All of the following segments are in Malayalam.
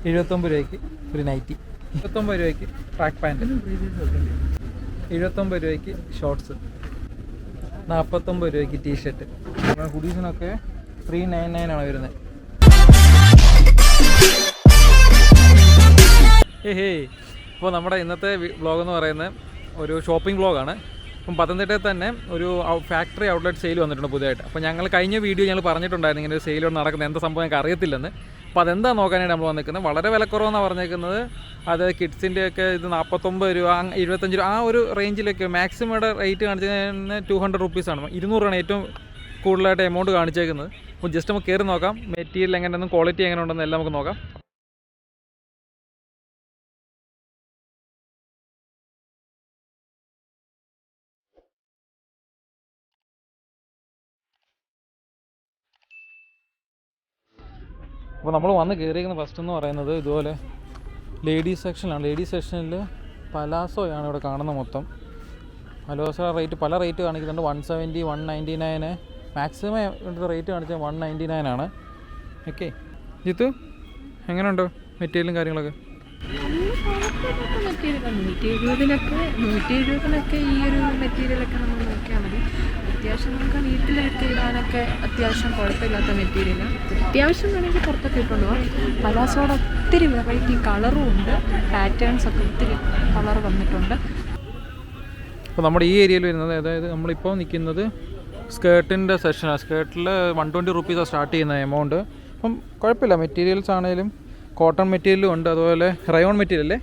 79 രൂപയ്ക്ക് ഒരു നൈറ്റി, 29 രൂപയ്ക്ക് ട്രാക്ക് പാൻറ്റ്, 79 രൂപയ്ക്ക് ഷോർട്ട്സ്, 49 രൂപയ്ക്ക് ടീഷർട്ട്. ഹുഡീസിനൊക്കെ 399 ആണ് വരുന്നത്. അപ്പോൾ നമ്മുടെ ഇന്നത്തെ വ്ളോഗ് എന്ന് പറയുന്നത് ഒരു ഷോപ്പിംഗ് വ്ളോഗാണ്. അപ്പം പത്തനംതിട്ടയിൽ തന്നെ ഒരു ഫാക്ടറി ഔട്ട്ലെറ്റ് സെയിൽ വന്നിട്ടുണ്ട് പുതിയതായിട്ട്. അപ്പോൾ ഞങ്ങൾ കഴിഞ്ഞ വീഡിയോ ഞങ്ങൾ പറഞ്ഞിട്ടുണ്ടായിരുന്നു ഇങ്ങനെ ഒരു സെയിൽ നടക്കുന്നത്, എന്താ സംഭവം ഞങ്ങൾക്ക് അറിയത്തില്ലെന്ന്. അപ്പോൾ അതെന്താ നോക്കാനായിട്ട് നമ്മൾ വന്നിരിക്കുന്നത്. വളരെ വിലക്കുറവെന്നാണ് പറഞ്ഞേക്കുന്നത്. അത് കിഡ്സിൻ്റെയൊക്കെ ഇത് 49 രൂപ 25 രൂപ ആ ഒരു റേഞ്ചിലൊക്കെ മാക്സിമയുടെ റേറ്റ് കാണിച്ചതിന് 200 റുപ്പീസാണ്. 200 രൂപയാണ് ഏറ്റവും കൂടുതലായിട്ട് എമൗണ്ട് കാണിച്ചേക്കുന്നത്. അപ്പോൾ ജസ്റ്റ് നമുക്ക് കയറി നോക്കാം മെറ്റീരിയൽ എങ്ങനെയൊന്നും ക്വാളിറ്റി എങ്ങനെ ഉണ്ടെന്ന് എല്ലാം നമുക്ക് നോക്കാം. അപ്പോൾ നമ്മൾ വന്ന് കയറിയിരിക്കുന്ന ഫസ്റ്റ് എന്ന് പറയുന്നത് ഇതുപോലെ ലേഡീസ് സെക്ഷനിലാണ്. ലേഡീസ് സെക്ഷനിൽ പലാസോയാണ് ഇവിടെ കാണുന്നത് മൊത്തം. പലാസോ റേറ്റ് പല റേറ്റ് കാണിക്കുന്നുണ്ട്. 170, 199, മാക്സിമം റേറ്റ് കാണിച്ചാൽ 199 ആണ്. ഓക്കെ ജിത്തു, എങ്ങനെയുണ്ടോ മെറ്റീരിയലും കാര്യങ്ങളൊക്കെ? 120 ഈ ഒരു മെറ്റീരിയലൊക്കെ നമ്മൾ നോക്കിയാൽ മതി. അത്യാവശ്യം നമുക്ക് വീട്ടിലൊക്കെ ഇടാനൊക്കെ അത്യാവശ്യം കുഴപ്പമില്ലാത്ത മെറ്റീരിയൽ. അത്യാവശ്യം വേണമെങ്കിൽ പുറത്തൊക്കെ ഇട്ടുണ്ടോ. പലാസോടെ ഒത്തിരി വെറൈറ്റി കളറും ഉണ്ട്, പാറ്റേൺസൊക്കെ ഒത്തിരി കളർ വന്നിട്ടുണ്ട്. അപ്പോൾ നമ്മുടെ ഈ ഏരിയയിൽ വരുന്നത്, അതായത് നമ്മളിപ്പോൾ നിൽക്കുന്നത് സ്കേർട്ടിൻ്റെ സെക്ഷനാണ്. സ്കേർട്ടിൽ 120 റുപ്പീസാണ് സ്റ്റാർട്ട് ചെയ്യുന്ന എമൗണ്ട്. അപ്പം കുഴപ്പമില്ല. മെറ്റീരിയൽസ് ആണെങ്കിലും കോട്ടൺ മെറ്റീരിയലും ഉണ്ട്, അതുപോലെ റയോൺ മെറ്റീരിയലല്ലേ,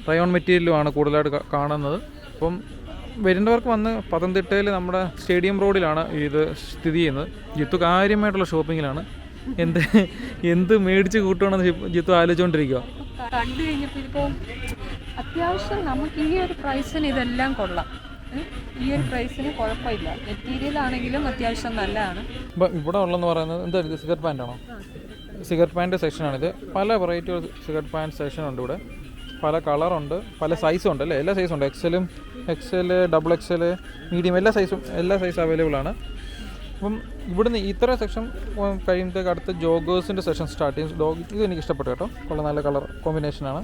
റയോൺ മെറ്റീരിയലുമാണ് കൂടുതലായിട്ട് കാണുന്നത്. അപ്പം വരുന്നവർക്ക് വന്ന് പത്തനംതിട്ടയിൽ നമ്മുടെ സ്റ്റേഡിയം റോഡിലാണ് ഇത് സ്ഥിതി ചെയ്യുന്നത്. ജിത്തു കാര്യമായിട്ടുള്ള ഷോപ്പിങ്ങിലാണ്. എന്ത് മേടിച്ച് കൂട്ടുകയാണെന്ന് ജിത്തു ആലോചിച്ചുകൊണ്ടിരിക്കുക. കണ്ടു കഴിഞ്ഞപ്പോൾ ഇതിപ്പോൾ അത്യാവശ്യം നമുക്ക് ഈ ഒരു പ്രൈസിന് ഇതെല്ലാം കൊള്ളാം. ഈ ഒരു പ്രൈസിന് കുഴപ്പമില്ല. മെറ്റീരിയൽ ആണെങ്കിലും അത്യാവശ്യം നല്ലതാണ്. ഇപ്പം ഇവിടെ ഉള്ളതെന്ന് പറയുന്നത് എന്താ, ഇത് സിഗർ പാൻ്റാണോ? സിഗർ പാൻറ്റ് സെക്ഷനാണിത്. പല വെറൈറ്റി സിഗർ പാൻറ്റ് സെക്ഷൻ ഉണ്ട് ഇവിടെ. പല കളറുണ്ട്, പല സൈസും ഉണ്ട് അല്ലേ, എല്ലാ സൈസും ഉണ്ട്. എക്സൽ, ഡബിൾ എക്സൽ, മീഡിയം, എല്ലാ സൈസും അവൈലബിൾ ആണ്. അപ്പം ഇവിടുന്ന് ഇത്ര സെക്ഷൻ കഴിയുമ്പോഴത്തേക്ക് അടുത്ത ജോഗേഴ്സിൻ്റെ സെക്ഷൻ സ്റ്റാർട്ട് ചെയ്യും. ഇത് എനിക്ക് ഇഷ്ടപ്പെട്ടു കേട്ടോ, കൊള്ള നല്ല കളർ കോമ്പിനേഷനാണ്.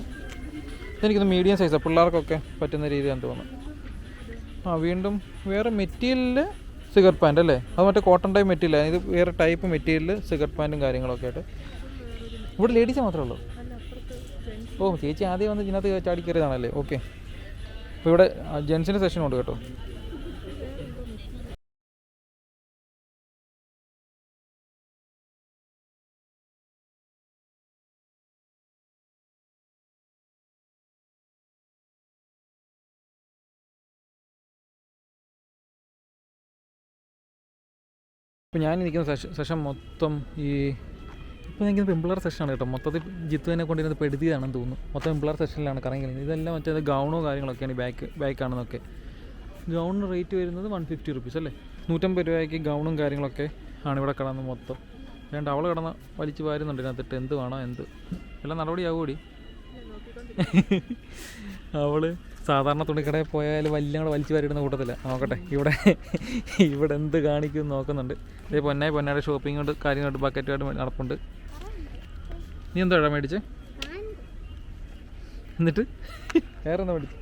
എനിക്കിത് മീഡിയം സൈസാണ്, പിള്ളേർക്കൊക്കെ പറ്റുന്ന രീതിയാണെന്ന് തോന്നുന്നു. വീണ്ടും വേറെ മെറ്റീരിയലിൽ സിഗർ പാൻറ്റ് അല്ലേ, അത് മറ്റേ കോട്ടൺ ടൈപ്പ് മെറ്റീരിയലാണ്. ഇത് വേറെ ടൈപ്പ് മെറ്റീരിയൽ സിഗർ പാൻറ്റും കാര്യങ്ങളൊക്കെ ആയിട്ട്. ഇവിടെ ലേഡീസ് മാത്രമേ ഉള്ളൂ. ഓ, ചേച്ചി ആദ്യം വന്ന് ഇതിനകത്ത് ചാടി കയറിയതാണല്ലേ. ഓക്കെ, അപ്പോൾ ഇവിടെ ജെൻസിൻ്റെ സെഷൻ ഉണ്ട് കേട്ടോ. ഇപ്പോൾ ഞാൻ നിൽക്കുന്ന സെഷൻ മൊത്തം ഇപ്പോൾ നിൽക്കുന്ന പെമ്പിളർ സെഷനാണ് കേട്ടോ. മൊത്തത്തിൽ ജിത്തുവിനെ കൊണ്ടിരുന്നത് പെടുത്തിയതാണെന്ന് തോന്നുന്നു. മൊത്തം പെമ്പിളർ സെഷനിലാണ് കറങ്ങി. ഇതെല്ലാം മറ്റേ ഗൗണോ കാര്യങ്ങളൊക്കെയാണ്. ബാക്കാണെന്നൊക്കെ ഗൗണിന് റേറ്റ് വരുന്നത് 150 റുപ്പീസ് അല്ലേ. 150 രൂപയ്ക്ക് ഗൗണും കാര്യങ്ങളൊക്കെ ആണ് ഇവിടെ കിടന്നത് മൊത്തം. അതുകൊണ്ട് അവൾ കിടന്ന് വലിച്ചു വാരുന്നുണ്ട് ഇതിനകത്തിട്ട്. എന്ത് വേണോ എല്ലാം നടപടിയാകൂടി. അവൾ സാധാരണ തുണിക്കടയിൽ പോയാൽ വലിയ കൂടെ വലിച്ചു വാരിടുന്ന കൂട്ടത്തില്ല. നോക്കട്ടെ ഇവിടെ എന്ത് കാണിക്കും നോക്കുന്നുണ്ട്. ഇതേ പൊന്നായുടെ ഷോപ്പിംഗ് കൊണ്ട് കാര്യമായിട്ട് ബക്കറ്റുമായിട്ട് നടപ്പുണ്ട്. നീ എന്താ മേടിച്ചേ? എന്നിട്ട് വേറെ എന്താ മേടിച്ചു?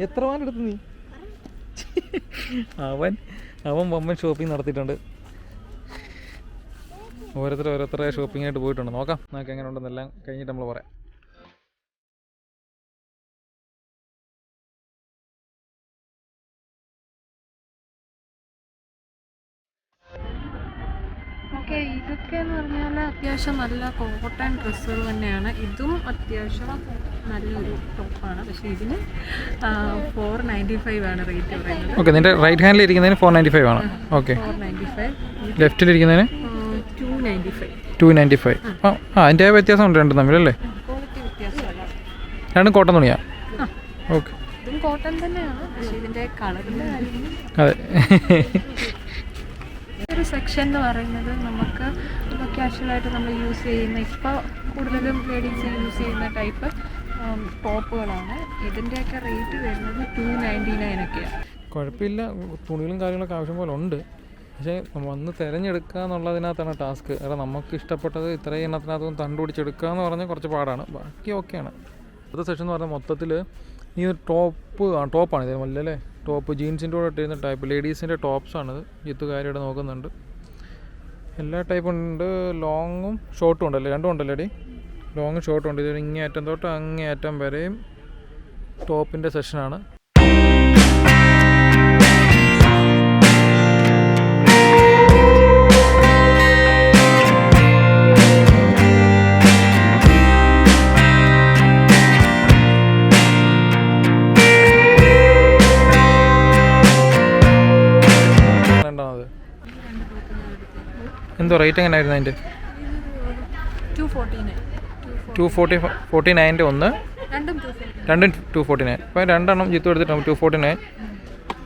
എത്ര പാൻ്റ് എടുത്തു നീ? അവൻ വമ്പൻ ഷോപ്പിംഗ് നടത്തിയിട്ടുണ്ട്. ഓരോരുത്തരെ ഷോപ്പിംഗായിട്ട് പോയിട്ടുണ്ട്. നോക്കാം നമുക്ക് എങ്ങനെ ഉണ്ടെന്നെല്ലാം കഴിഞ്ഞിട്ട് നമ്മൾ പറയാം. ഓക്കെ, ഇതൊക്കെ എന്ന് പറഞ്ഞാൽ അത്യാവശ്യം നല്ല കോട്ടൺ ഡ്രസ്സുകൾ തന്നെയാണ്. ഇതും അത്യാവശ്യം നല്ലൊരു ടോപ്പാണ്. പക്ഷേ ഇതിന് 495 ആണ് റേറ്റ് പറയുന്നത്. ഓക്കെ, നിന്റെ റൈറ്റ് ഹാൻഡിൽ ഇരിക്കുന്നതിന് 495 ആണ്. ഓക്കെ, 495. ലെഫ്റ്റിലിരിക്കുന്നതിന് 295. അതിൻ്റെ വ്യത്യാസമുണ്ട് രണ്ടും തമ്മിലല്ലേ? ക്വാളിറ്റി വ്യത്യാസമല്ല. രണ്ടും കോട്ടൺ തുണിയാണ്. ഓക്കെ, ഇതും കോട്ടൺ തന്നെയാണ്, പക്ഷേ ഇതിൻ്റെ കളറിൻ്റെ കാര്യം. അതെ. ഒരു സെക്ഷൻ എന്ന് പറയുന്നത് നമുക്ക് ക്യാഷ്വലായിട്ട് നമ്മൾ യൂസ് ചെയ്യുന്ന, ഇപ്പോൾ കൂടുതലും ലേഡീസ് യൂസ് ചെയ്യുന്ന ടൈപ്പ് ടോപ്പുകളാണ്. ഇതിൻ്റെയൊക്കെ റേറ്റ് വരുന്നത് 299 ഒക്കെയാണ്. കുഴപ്പമില്ല, തുണികളും കാര്യങ്ങളൊക്കെ ആവശ്യം പോലെ ഉണ്ട്. പക്ഷേ വന്ന് തിരഞ്ഞെടുക്കുക എന്നുള്ളതിനകത്താണ് ടാസ്ക്. കാരണം നമുക്ക് ഇഷ്ടപ്പെട്ടത് ഇത്രയും എണ്ണത്തിനകത്തൊന്ന് കണ്ടുപിടിച്ചെടുക്കുക എന്ന് പറഞ്ഞാൽ കുറച്ച് പാടാണ്. ബാക്കി ഓക്കെയാണ്. അടുത്ത സെഷൻ എന്ന് പറഞ്ഞാൽ മൊത്തത്തിൽ ഈ ഒരു ടോപ്പാണ് ഇത് അല്ലേ. ടോപ്പ് ജീൻസിൻ്റെ കൂടെ ഇട്ടിരുന്ന ടൈപ്പ് ലേഡീസിൻ്റെ ടോപ്സാണിത്. ജിത്തുകാരിയുടെ നോക്കുന്നുണ്ട്. എല്ലാ ടൈപ്പും ഉണ്ട്. ലോങ്ങും ഷോർട്ടും ഉണ്ടല്ലേ, രണ്ടും ഉണ്ടല്ലേ ഡി? ലോങ്ങും ഷോർട്ടും ഉണ്ട്. ഇതൊരു ഇങ്ങേ അറ്റം തൊട്ട് അങ്ങേ അറ്റം വരെയും ടോപ്പിൻ്റെ സെഷനാണ്. എന്തോ റേറ്റ് എങ്ങനെയായിരുന്നു അതിൻ്റെ? 249 ഒന്ന്, രണ്ടും 249. അപ്പോൾ രണ്ടെണ്ണം ജിത്തു എടുത്തിട്ടാണ് 249.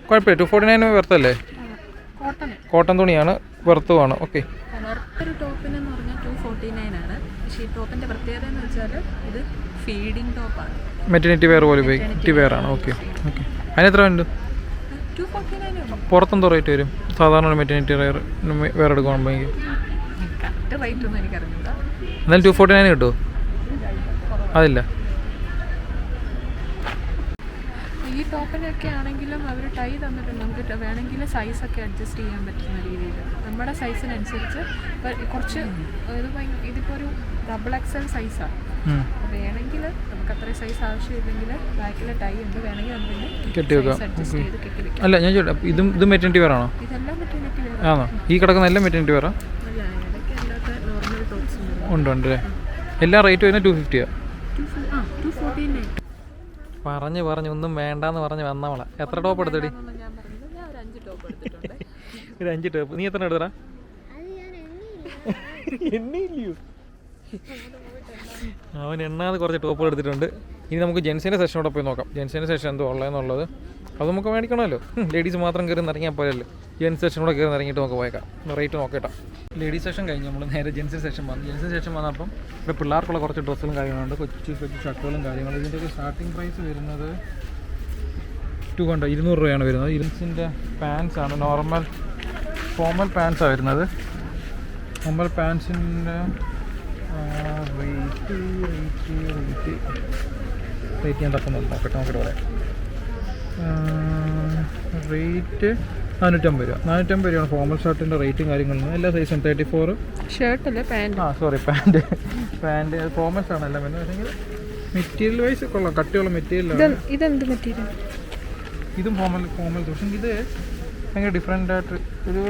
കുഴപ്പമില്ല, 249 വെറുത്തല്ലേ? കോട്ടൺ തുണിയാണ്, വെറുത്തുമാണ്. ഓക്കെ. ഒരു ടോപ്പിനെന്ന് പറഞ്ഞാൽ 249 ആണ്. പക്ഷേ ഈ ടോപ്പിൻ്റെ പ്രത്യേകത എന്ന് വെച്ചാൽ ഇത് ഫീഡിങ് ടോപ്പാണ്. മെറ്റർനിറ്റി വെയർ പോലെ ഉപയോഗിക്കും വെയർ ആണ്. Okay okay. അതിനെത്ര ഉണ്ട്? 249. പുറത്തെന്തോ റേറ്റ് വരും സാധാരണ ഒരു മെറ്റർനിറ്റി വെയർ എടുക്കുവാണെങ്കിൽ? റേറ്റ് ഒന്നും എനിക്കറിയില്ല. എന്നാലും 249 കിട്ടുമോ? അതില്ല. ഈ ടോപ്പിനൊക്കെ ആണെങ്കിലും അവർ ടൈ തന്നിട്ടുണ്ട്. നമുക്ക് വേണമെങ്കിൽ സൈസൊക്കെ അഡ്ജസ്റ്റ് ചെയ്യാൻ പറ്റുന്ന രീതിയിൽ നമ്മുടെ സൈസിനനുസരിച്ച്. കുറച്ച് ഇതിപ്പോൾ ഒരു XXL സൈസാണ്. വേണമെങ്കിൽ നമുക്ക് അത്രയും സൈസ് ആവശ്യമില്ലെങ്കിൽ ബാക്കിൽ ടൈ ഉണ്ട്, വേണമെങ്കിൽ നമുക്ക് കെട്ടി വെക്കാം. അഡ്ജസ്റ്റ് ചെയ്ത് കെട്ടി വെക്കാം. അല്ല ഞാൻ ചോദിക്കാം, ഇത് മെറ്റർനിറ്റി വെയർ ആണോ? ഇതെല്ലാം മെറ്റർനിറ്റി വെയർ ആണോ? ഈ കിടക്കുന്ന എല്ലാം മെറ്റർനിറ്റി വെയറാ? അല്ല, ഇടയ്ക്ക് അല്ലാത്ത നോർമൽ ടോപ്സ് ഉണ്ട് അല്ലേ? എല്ലാ റേറ്റ് വരുന്നത് 250 249. പറഞ്ഞ് ഒന്നും വേണ്ടാന്ന് പറഞ്ഞ് വന്നവളാ. എത്ര ടോപ്പ് എടുത്തടി? ഞാൻ ഒരു 5 ടോപ്പ് എടുത്തിട്ടുണ്ട്. ഒരു 5 ടോപ്പ്. നീ എത്ര എടുത്തടാ? എണ്ണയില്ലയോ? അവൻ എണ്ണാതെ കുറച്ച് ടോപ്പുകൾ എടുത്തിട്ടുണ്ട്. ഇനി നമുക്ക് ജെൻസിൻ്റെ സെഷനോടെ പോയി നോക്കാം. ജെൻസിൻ്റെ സെഷൻ എന്തോ ഉള്ളതെന്നുള്ളത് അത് നമുക്ക് മേടിക്കണമല്ലോ. ലേഡീസ് മാത്രം കയറി ഇറങ്ങിയാൽ പോരല്ലോ. ജെൻസ് സെഷനോടെ കയറി ഇറങ്ങിയിട്ട് നമുക്ക് പോയേക്കാം. റേറ്റ് നോക്കട്ടാ. ലേഡീസ് സെഷൻ കഴിഞ്ഞ് നമ്മൾ നേരെ ജെൻസിൻ്റെ സെഷൻ വന്നു. ജെൻസിൻ്റെ സെഷൻ വന്നപ്പം ഇവിടെ പിള്ളേർക്കുള്ള കുറച്ച് ഡ്രസ്സുകളും കാര്യങ്ങളുണ്ട്. കൊച്ചു ഷർട്ടുകളും കാര്യങ്ങളും. ഇതിൻ്റെ ഒരു സ്റ്റാർട്ടിങ് പ്രൈസ് വരുന്നത് 200 രൂപയാണ് വരുന്നത്. ജെൻസിൻ്റെ പാൻസാണ് നോർമൽ ഫോർമൽ പാൻസാണ് വരുന്നത്. ഫോർമൽ പാൻസിൻ്റെ റേറ്റ് ഞാൻ തപ്പുന്നത് നോക്കട്ടെ പറയാം. റേറ്റ് 450 രൂപ. 450 രൂപയാണ് ഫോർമൽ ഷർട്ടിൻ്റെ റേറ്റും കാര്യങ്ങളും. എല്ലാ സൈസും 34 ഷർട്ടല്ലേ പാൻറ്റ്? സോറി പാൻറ്റ് ഫോർമൽസ് ആണ് എല്ലാം വരുന്നത്. പക്ഷേ മെറ്റീരിയൽ വൈസ് കൊള്ളാം, കട്ടിയുള്ള മെറ്റീരിയലാണ്. ഇതെന്ത് മെറ്റീരിയൽ? ഇതും ഫോർമൽ പക്ഷേ ഇത് ഭയങ്കര ഡിഫറെൻ്റ് ആയിട്ട് ഒരു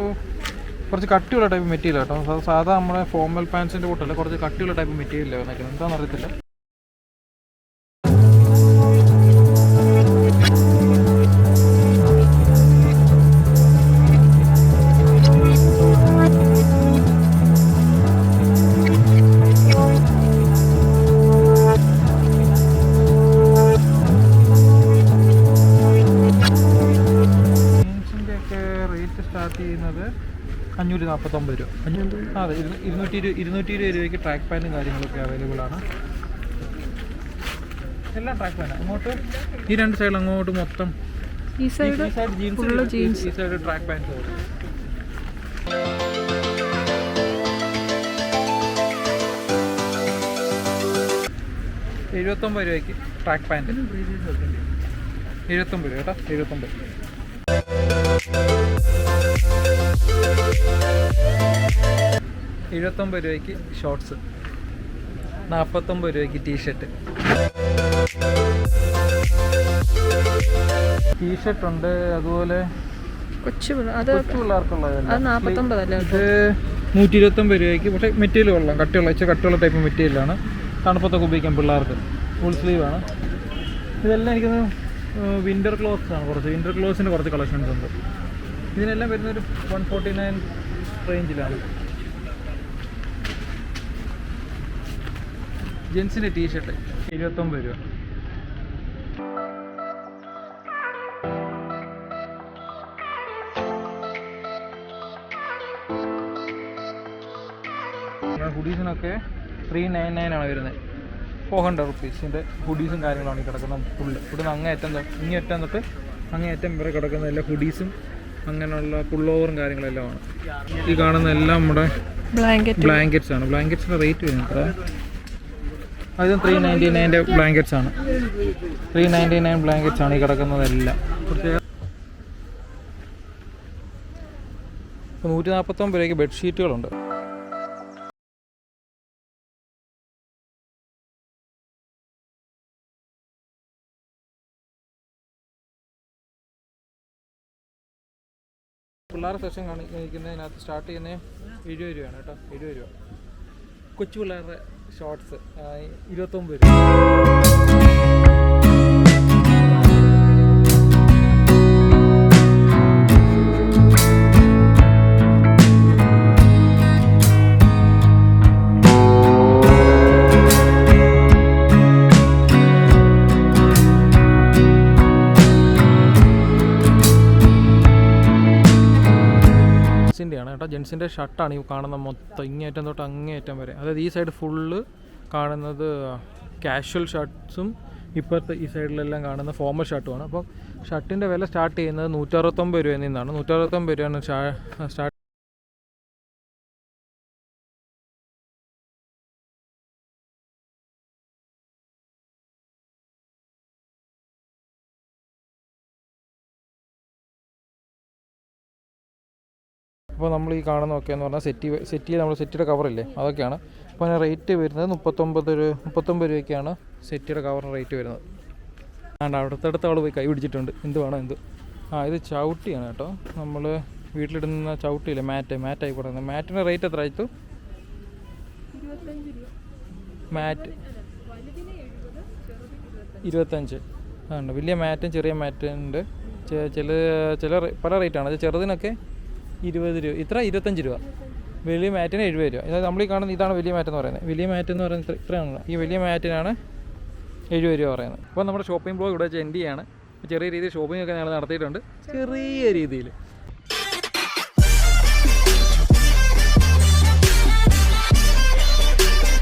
കുറച്ച് കട്ടിയുള്ള ടൈപ്പ് മെറ്റീരിയൽ കേട്ടോ. സാധാ നമ്മുടെ ഫോർമൽ പാൻസിൻ്റെ കൂട്ടല്ല, കുറച്ച് കട്ടിയുള്ള ടൈപ്പ് മെറ്റീരിയലാണ് വന്നേക്കുന്നത്. എന്താണെന്ന് അറിയത്തില്ല. ജീൻസിൻ്റെയൊക്കെ റേറ്റ് സ്റ്റാർട്ട് ചെയ്യുന്നത് 549 രൂപ. അതെ, 220 രൂപയ്ക്ക് ട്രാക്ക് പാൻറ്റും കാര്യങ്ങളൊക്കെ അവൈലബിൾ ആണ്. എല്ലാം ട്രാക്ക് പാൻറ്റ്. അങ്ങോട്ട് ഈ രണ്ട് സൈഡിൽ അങ്ങോട്ട് മൊത്തം ഈ സൈഡ് ജീൻസ്, ഈ സൈഡ് ട്രാക്ക് പാൻറ്റ്. 79 രൂപയ്ക്ക് ട്രാക്ക് പാൻറ്റ്. 79 രൂപ കേട്ടോ. 79 രൂപയ്ക്ക് ഷോർട്ട്സ്. 49 രൂപയ്ക്ക് ടീഷർട്ട്. ടീഷർട്ട് ഉണ്ട്, അതുപോലെ കൊച്ചു പിള്ളേർക്കുള്ളത്. ഇത് 129 രൂപയ്ക്ക്. പക്ഷേ മെറ്റീരിയൽ കൊള്ളാം, കട്ടിയുള്ള ടൈപ്പ് മെറ്റീരിയലാണ്. തണുപ്പത്തൊക്കെ ഉപയോഗിക്കാം പിള്ളേർക്ക്. ഫുൾ സ്ലീവാണ്. ഇതെല്ലാം എനിക്കൊന്ന് വിൻ്റർ ക്ലോത്ത്സ് ആണ്. വിൻ്റർ ക്ലോത്ത്സിൻ്റെ കുറച്ച് കളക്ഷൻസ് ഉണ്ട്. ഇതിനെല്ലാം വരുന്നൊരു 149 റേഞ്ചിലാണ്. ജെൻസിൻ്റെ ടീഷർട്ട് 79 രൂപ. ഹുഡീസിനൊക്കെ 399 ആണ് വരുന്നത്. 400 റുപ്പീസിൻ്റെ ഹുഡീസും കാര്യങ്ങളാണ് ഈ കിടക്കുന്നത് ഫുള്ള്. ഇവിടുന്ന് അങ്ങേയറ്റം തൊട്ട് അങ്ങേയറ്റം വരെ കിടക്കുന്ന എല്ലാ ഹുഡീസും അങ്ങനെയുള്ള പുള്ളോവറും കാര്യങ്ങളെല്ലാം ആണ്. ഈ കാണുന്ന എല്ലാം നമ്മുടെ ബ്ലാങ്കറ്റ്സ് ആണ്. ബ്ലാങ്കറ്റ്സിൻ്റെ റേറ്റ് വരുന്നത് അതും 399 ബ്ലാങ്കറ്റ്സ് ആണ്. 399 ബ്ലാങ്കറ്റ്സ് ആണ് ഈ കിടക്കുന്നതെല്ലാം. ഇപ്പോൾ 149 രൂപയ്ക്ക് ബെഡ്ഷീറ്റുകളുണ്ട്. പിള്ളേരുടെ സെക്ഷൻ കാണിക്കുന്നതിനകത്ത് സ്റ്റാർട്ട് ചെയ്യുന്നത് 70 രൂപയാണ് കേട്ടോ. 70 രൂപ. കൊച്ചു പിള്ളേരുടെ ഷോർട്സ് 29 രൂപ. ജെൻസിൻ്റെയാണ് കേട്ടോ. ജെൻസിൻ്റെ ഷർട്ടാണ് ഈ കാണുന്ന മൊത്തം ഇങ്ങേറ്റം തൊട്ട് അങ്ങേയറ്റം വരെ. അതായത് ഈ സൈഡ് ഫുള്ള് കാണുന്നത് കാഷ്വൽ ഷർട്ട്സും ഇപ്പോഴത്തെ ഈ സൈഡിലെല്ലാം കാണുന്ന ഫോർമൽ ഷർട്ടുമാണ്. അപ്പോൾ ഷർട്ടിൻ്റെ വില സ്റ്റാർട്ട് ചെയ്യുന്നത് 169 രൂപയിൽ നിന്നാണ്. 169 രൂപയാണ് സ്റ്റാർട്ട്. അപ്പോൾ നമ്മൾ ഈ കാണുന്നതൊക്കെ എന്ന് പറഞ്ഞാൽ സെറ്റ് നമ്മൾ സെറ്റിയുടെ കവറില്ലേ അതൊക്കെയാണ്. അപ്പോൾ അതിന് റേറ്റ് വരുന്നത് 39 രൂപയ്ക്കാണ് സെറ്റിയുടെ കവറിന് റേറ്റ് വരുന്നത്. അടുത്തടുത്ത ആൾ പോയി കൈ പിടിച്ചിട്ടുണ്ട്. എന്ത് വേണം എന്ത്. ഇത് ചവിട്ടിയാണ് കേട്ടോ. നമ്മൾ വീട്ടിലിടുന്ന ചവിട്ടിയില്ലേ മാറ്റായി പറയുന്നത്. മാറ്റിൻ്റെ റേറ്റ് എത്ര ആയിട്ടു? 25 മാറ്റ് 25. അതുണ്ട്. വലിയ മാറ്റും ചെറിയ മാറ്റുണ്ട്. ചില പല റേറ്റാണ്. അത് ചെറുതിനൊക്കെ 20 രൂപ. ഇത്ര 25 രൂപ. വലിയ മാറ്റിന് 70 രൂപ. അതായത് നമ്മൾ ഈ കാണുന്ന ഇതാണ് വലിയ മാറ്റെന്ന് പറയുന്നത്. വലിയ മാറ്റെന്ന് പറയുന്നത് ഇത്രയാണ്. ഈ വലിയ മാറ്റിനാണ് 70 രൂപ പറയുന്നത്. അപ്പോൾ നമ്മുടെ ഷോപ്പിംഗ് ബ്ലോഗ് ഇവിടെ വെച്ച് എൻഡ് ചെയ്യാണ്. ചെറിയ രീതിയിൽ ഷോപ്പിംഗ് ഒക്കെ ഞങ്ങൾ നടത്തിയിട്ടുണ്ട്. ചെറിയ രീതിയിൽ